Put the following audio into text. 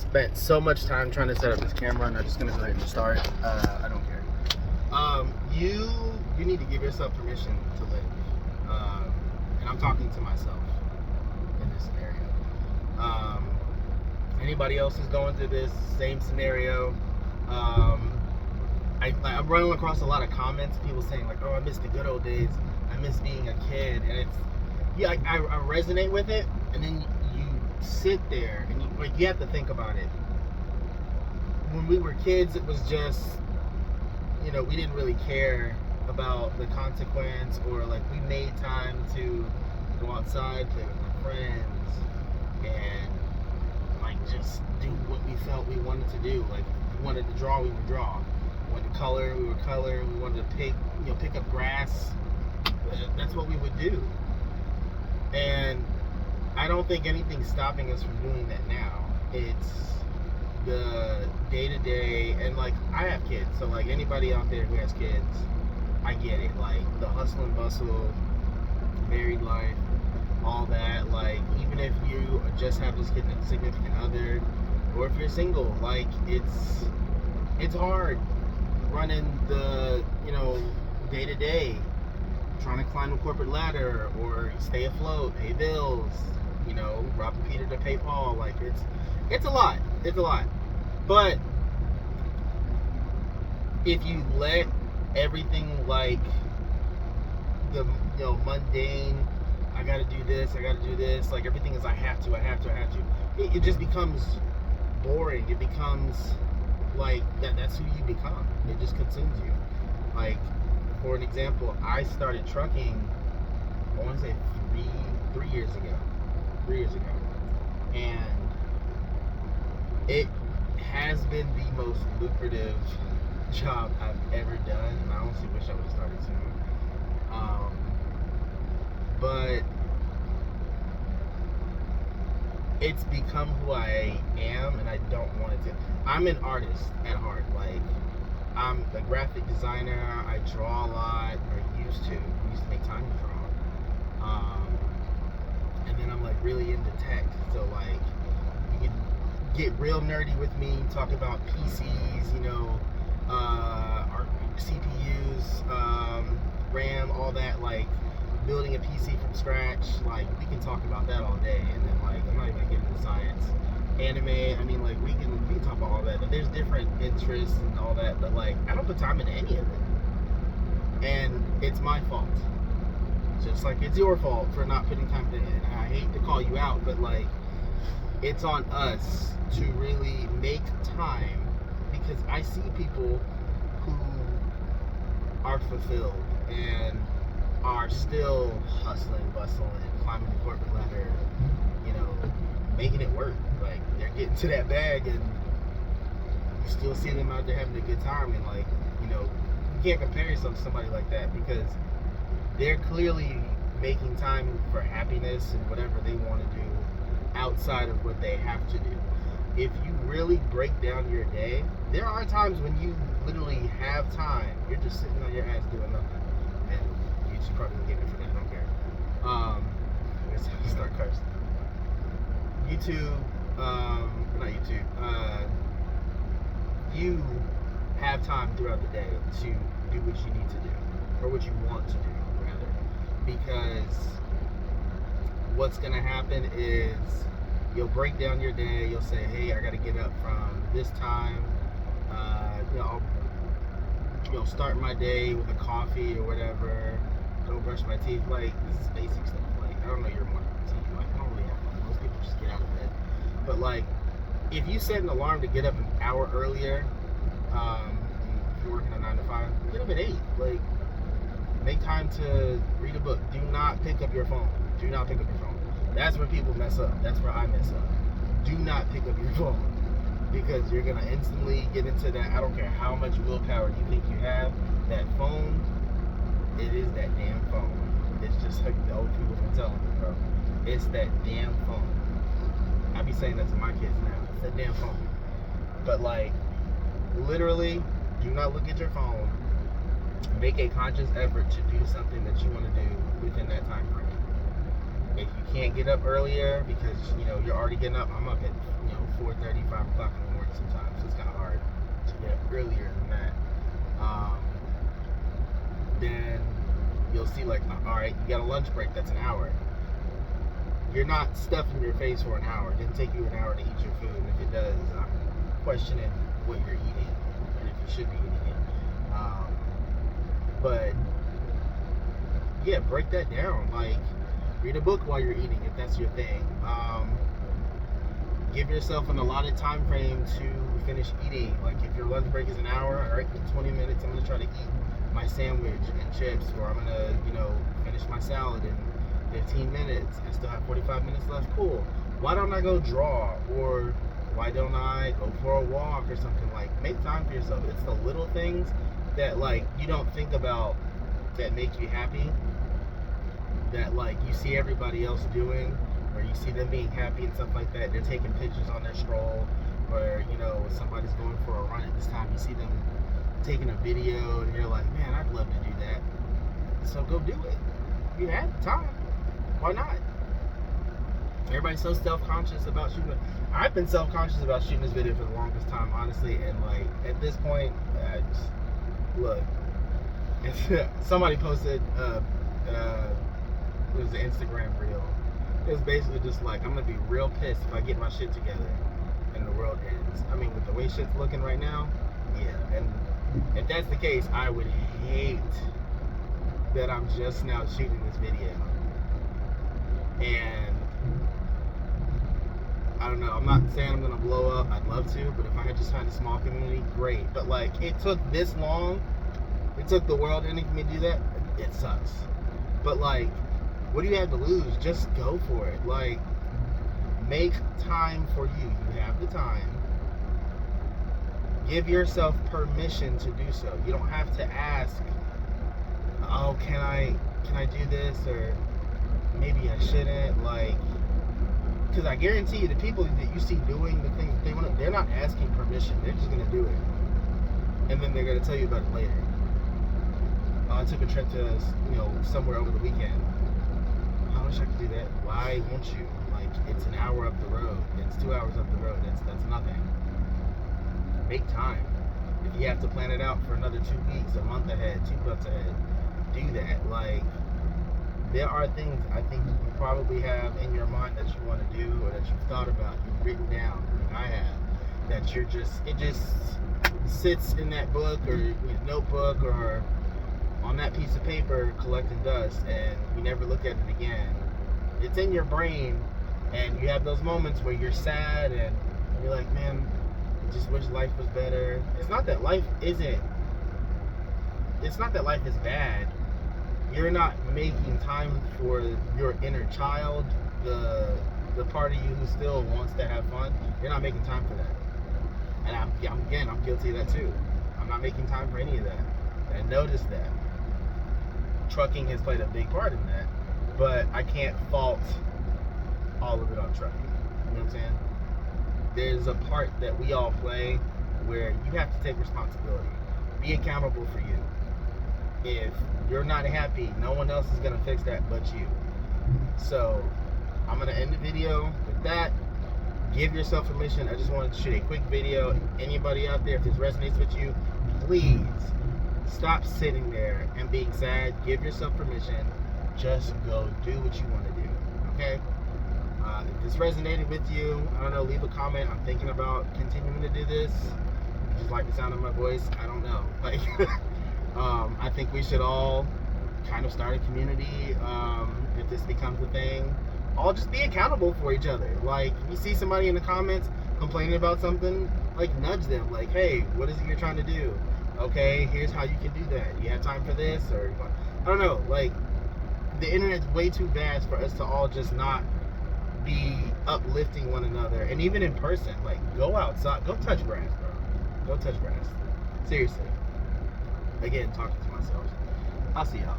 spent so much time trying to set up this camera, and I'm just gonna go ahead and start. I don't care. You need to give yourself permission to live, and I'm talking to myself in this scenario. Anybody else is going through this same scenario? I'm running across a lot of comments, people saying like, "Oh, I miss the good old days. I miss being a kid," and it's I resonate with it, and then you sit there and you have to think about it. When we were kids, it was just, we didn't really care about the consequence, or like we made time to go outside, play with our friends, and like just do what we felt we wanted to do. Like if we wanted to draw, we would draw. We wanted to color, we would color. We wanted to pick up grass. That's what we would do. And I don't think anything's stopping us from doing that now. It's the day-to-day, and like I have kids, so like anybody out there who has kids, I get it. Like the hustle and bustle, married life, all that. Like even if you just have this significant other, or if you're single, like it's hard running the day-to-day, trying to climb a corporate ladder or stay afloat, pay bills, robbing Peter to pay Paul. Like it's a lot. It's a lot. But if you let everything like the mundane, I gotta do this, like everything is I have to, it just becomes boring. It becomes like that's who you become. It just consumes you. Like, for an example, I started trucking, I want to say three years ago. And it has been the most lucrative job I've ever done, and I honestly wish I would have started sooner. But it's become who I am, and I don't want it to. I'm an artist at heart. Like, I'm a graphic designer. I draw a lot, or used to make time to draw. And then I'm like really into tech, so like you can get real nerdy with me, talk about PCs, our CPUs, RAM, all that, like building a PC from scratch. Like we can talk about that all day, and then like I'm not even getting into science, anime. I mean, like we can talk about all that, but there's different interests and all that. But like I don't put time into any of it, and it's my fault. Just like it's your fault for not putting time into it. And I hate to call you out, but like it's on us to really make time, because I see people who are fulfilled and are still hustling, bustling, climbing the corporate ladder, making it work. Like they're getting to that bag, and you still see them out there having a good time. And like, you can't compare yourself to somebody like that, because they're clearly making time for happiness and whatever they want to do outside of what they have to do. If you really break down your day, there are times when you literally have time. You're just sitting on your ass doing nothing, and you just probably get it for that. I don't care. I guess I'll start cursing. YouTube, not YouTube. You have time throughout the day to do what you need to do, or what you want to do, rather, because what's gonna happen is you'll break down your day. You'll say, hey, I gotta get up from this time. I'll start my day with a coffee or whatever. Go brush my teeth. Like, this is basic stuff. Like, I don't know your morning routine. Like, I don't really have one. Most people just get out of bed. But like, if you set an alarm to get up an hour earlier, if you're working a 9 to 5, get up at 8. Like, make time to read a book. Do not pick up your phone. Do not pick up your phone. That's where people mess up. That's where I mess up. Do not pick up your phone, because you're going to instantly get into that. I don't care how much willpower you think you have. That phone, it is that damn phone. It's just like the old people been telling me, bro. It's that damn phone. I be saying that to my kids now. It's that damn phone. But like, literally, do not look at your phone. Make a conscious effort to do something that you want to do within that time frame. If you can't get up earlier because you're already getting up, I'm up at 4:30, 5 o'clock in the morning sometimes. So it's kind of hard to get up earlier than that. Then you'll see like, all right, you got a lunch break. That's an hour. You're not stuffing your face for an hour. It didn't take you an hour to eat your food. And if it does, I'm questioning what you're eating and if you should be eating it. But yeah, break that down. Like, read a book while you're eating if that's your thing. Give yourself an allotted time frame to finish eating. Like, if your lunch break is an hour, all right, in 20 minutes, I'm gonna try to eat my sandwich and chips, or I'm gonna, finish my salad in 15 minutes. I still have 45 minutes left. Cool. Why don't I go draw, or why don't I go for a walk or something? Like, make time for yourself. It's the little things that, like, you don't think about that make you happy, that, like, you see everybody else doing, or you see them being happy and stuff like that. They're taking pictures on their stroll, or, somebody's going for a run at this time. You see them taking a video, and you're like, man, I'd love to do that. So go do it. You had the time. Why not? Everybody's so self-conscious about shooting. I've been self-conscious about shooting this video for the longest time, honestly, and, like, at this point, look, somebody posted it was an Instagram reel. It was basically just like, I'm gonna be real pissed if I get my shit together and the world ends. I mean, with the way shit's looking right now, yeah. And if that's the case, I would hate that I'm just now shooting this video. And I don't know, I'm not saying I'm gonna blow up. I'd love to, but if I had just had a small community, great. But, like, it took this long. It took the world ending for me to do that. It sucks. But, like, what do you have to lose? Just go for it. Like, make time for you. You have the time. Give yourself permission to do so. You don't have to ask, oh, can I do this, or maybe I shouldn't. Like, because I guarantee you, the people that you see doing the things that they want to, they're not asking permission. They're just going to do it. And then they're going to tell you about it later. I took a trip to, somewhere over the weekend. I wish I could do that. Why won't you? Like, it's an hour up the road. It's 2 hours up the road. That's nothing. Make time. If you have to plan it out for another 2 weeks, a month ahead, 2 months ahead, do that. Like, there are things I think you probably have in your mind that you want to do, or that you've thought about, you've written down, like I have, that it just sits in that book or notebook or on that piece of paper collecting dust, and you never look at it again. It's in your brain, and you have those moments where you're sad and you're like, man, I just wish life was better. It's not that life is bad. You're not making time for your inner child, the part of you who still wants to have fun. You're not making time for that. And I'm guilty of that too. I'm not making time for any of that. And notice that. Trucking has played a big part in that, but I can't fault all of it on trucking. You know what I'm saying? There's a part that we all play where you have to take responsibility. Be accountable for you. If you're not happy, no one else is going to fix that but you. So I'm going to end the video with that. Give yourself permission. I just wanted to shoot a quick video. Anybody out there, if this resonates with you, please stop sitting there and being sad. Give yourself permission. Just go do what you want to do. Okay? If this resonated with you, I don't know, leave a comment. I'm thinking about continuing to do this. You just like the sound of my voice? I don't know. Like, I think we should all kind of start a community if this becomes a thing. All just be accountable for each other. Like, if you see somebody in the comments complaining about something, like, nudge them. Like, hey, what is it you're trying to do? Okay, here's how you can do that. You have time for this? Or, I don't know. Like, the internet's way too vast for us to all just not be uplifting one another. And even in person, like, go outside. Go touch grass, bro. Go touch grass. Seriously. Again, talking to myself. I'll see y'all.